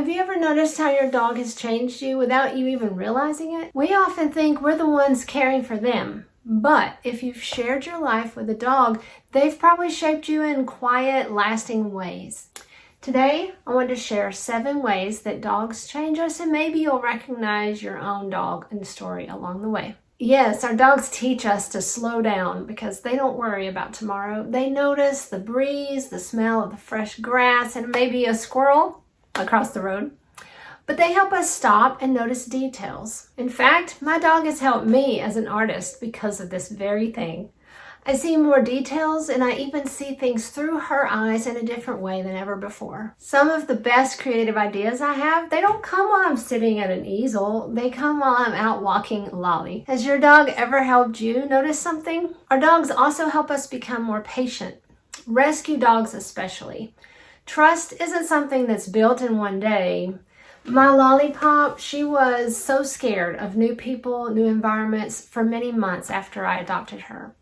Have you ever noticed how your dog has changed you without you even realizing it? We often think we're the ones caring for them, but if you've shared your life with a dog, they've probably shaped you in quiet, lasting ways. Today, I want to share 7 ways that dogs change us, and maybe you'll recognize your own dog in the story along the way. Yes, our dogs teach us to slow down because they don't worry about tomorrow. They notice the breeze, the smell of the fresh grass, and maybe a squirrel across the road. But they help us stop and notice details. In fact, my dog has helped me as an artist because of this very thing. I see more details, and I even see things through her eyes in a different way than ever before. Some of the best creative ideas I have, they don't come while I'm sitting at an easel. They come while I'm out walking Lolly. Has your dog ever helped you notice something? Our dogs also help us become more patient. Rescue dogs especially. Trust isn't something that's built in one day. My Lollipop, she was so scared of new people, new environments for many months after I adopted her.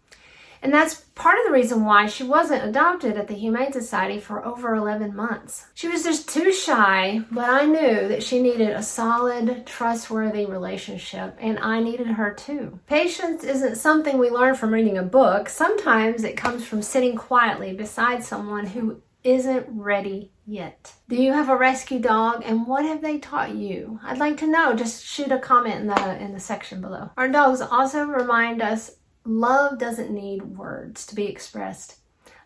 And that's part of the reason why she wasn't adopted at the Humane Society for over 11 months. She was just too shy, but I knew that she needed a solid, trustworthy relationship, and I needed her too. Patience isn't something we learn from reading a book. Sometimes it comes from sitting quietly beside someone who isn't ready yet. Do you have a rescue dog, and what have they taught you? I'd like to know. Just shoot a comment in the section below. Our dogs also remind us love doesn't need words to be expressed.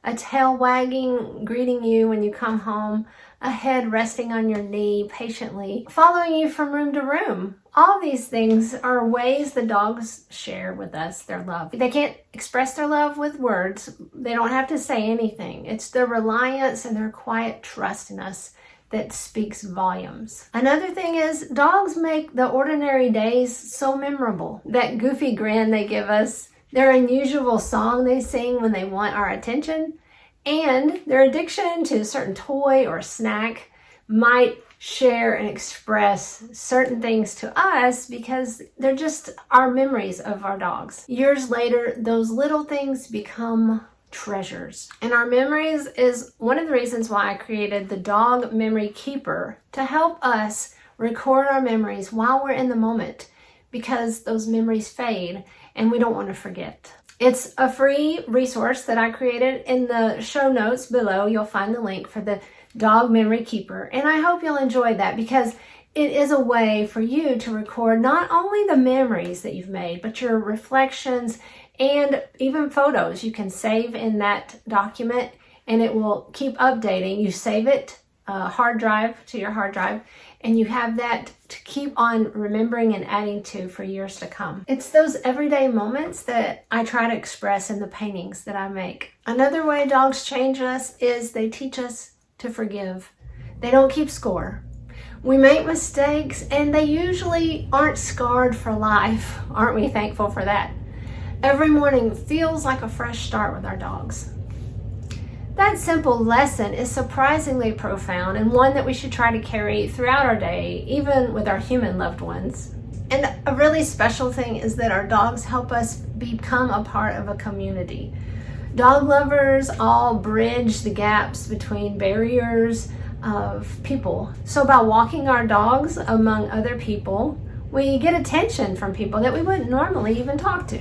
A tail wagging, greeting you when you come home, a head resting on your knee patiently, following you from room to room. All these things are ways the dogs share with us their love. They can't express their love with words. They don't have to say anything. It's their reliance and their quiet trust in us that speaks volumes. Another thing is dogs make the ordinary days so memorable. That goofy grin they give us, their unusual song they sing when they want our attention, and their addiction to a certain toy or snack might share and express certain things to us because they're just our memories of our dogs. Years later, those little things become treasures. And our memories is one of the reasons why I created the Dog Memory Keeper, to help us record our memories while we're in the moment, because those memories fade and we don't want to forget. It's a free resource that I created. In the show notes below, you'll find the link for the Dog Memory Keeper. And I hope you'll enjoy that, because it is a way for you to record not only the memories that you've made, but your reflections and even photos you can save in that document, and it will keep updating. You save it hard drive to your hard drive, and you have that to keep on remembering and adding to for years to come. It's those everyday moments that I try to express in the paintings that I make. Another way dogs change us is they teach us to forgive. They don't keep score. We make mistakes, and they usually aren't scarred for life. Aren't we thankful for that? Every morning feels like a fresh start with our dogs. That simple lesson is surprisingly profound, and one that we should try to carry throughout our day, even with our human loved ones. And a really special thing is that our dogs help us become a part of a community. Dog lovers all bridge the gaps between barriers of people. So by walking our dogs among other people, we get attention from people that we wouldn't normally even talk to.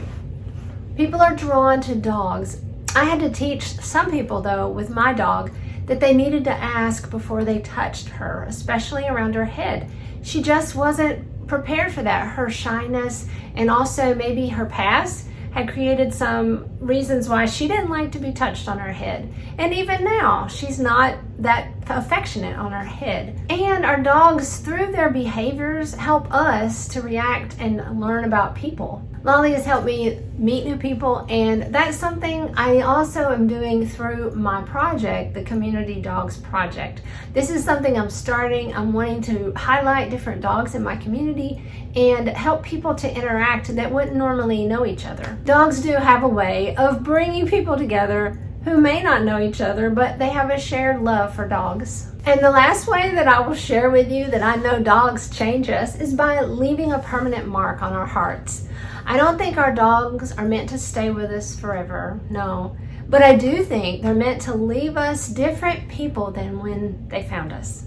People are drawn to dogs. I had to teach some people, though, with my dog, that they needed to ask before they touched her, especially around her head. She just wasn't prepared for that. Her shyness and also maybe her past had created some reasons why she didn't like to be touched on her head. And even now, she's not that affectionate on her head. And our dogs, through their behaviors, help us to react and learn about people. Lolly has helped me meet new people, and that's something I also am doing through my project, the Community Dogs Project. This is something I'm starting. I'm wanting to highlight different dogs in my community and help people to interact that wouldn't normally know each other. Dogs do have a way of bringing people together who may not know each other, but they have a shared love for dogs. And the last way that I will share with you that I know dogs change us is by leaving a permanent mark on our hearts. I don't think our dogs are meant to stay with us forever, no. But I do think they're meant to leave us different people than when they found us.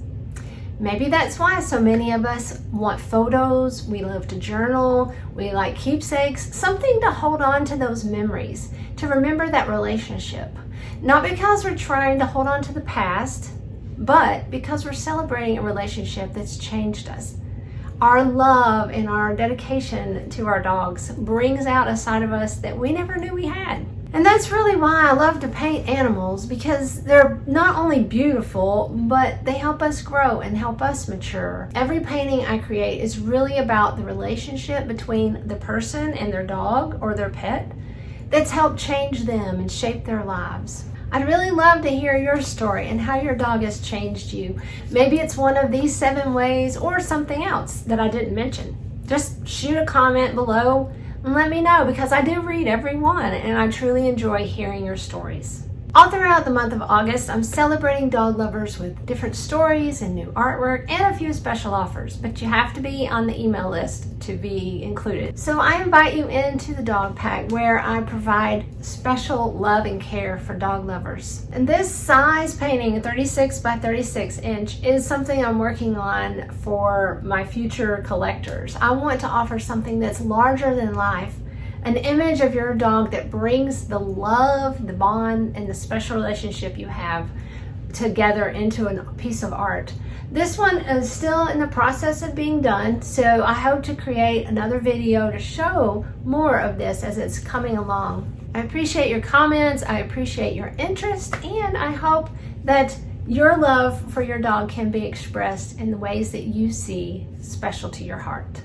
Maybe that's why so many of us want photos, we love to journal, we like keepsakes, something to hold on to those memories, to remember that relationship. Not because we're trying to hold on to the past, but because we're celebrating a relationship that's changed us. Our love and our dedication to our dogs brings out a side of us that we never knew we had. And that's really why I love to paint animals, because they're not only beautiful, but they help us grow and help us mature. Every painting I create is really about the relationship between the person and their dog or their pet that's helped change them and shape their lives. I'd really love to hear your story and how your dog has changed you. Maybe it's one of these 7 ways or something else that I didn't mention. Just shoot a comment below and let me know, because I do read every one and I truly enjoy hearing your stories. All throughout the month of August, I'm celebrating dog lovers with different stories and new artwork and a few special offers, but you have to be on the email list to be included. So I invite you into the Dawwg Pack, where I provide special love and care for dog lovers. And this size painting, 36 by 36 inch, is something I'm working on for my future collectors. I want to offer something that's larger than life, an image of your dog that brings the love, the bond, and the special relationship you have together into a piece of art. This one is still in the process of being done, so I hope to create another video to show more of this as it's coming along. I appreciate your comments, I appreciate your interest, and I hope that your love for your dog can be expressed in the ways that you see special to your heart.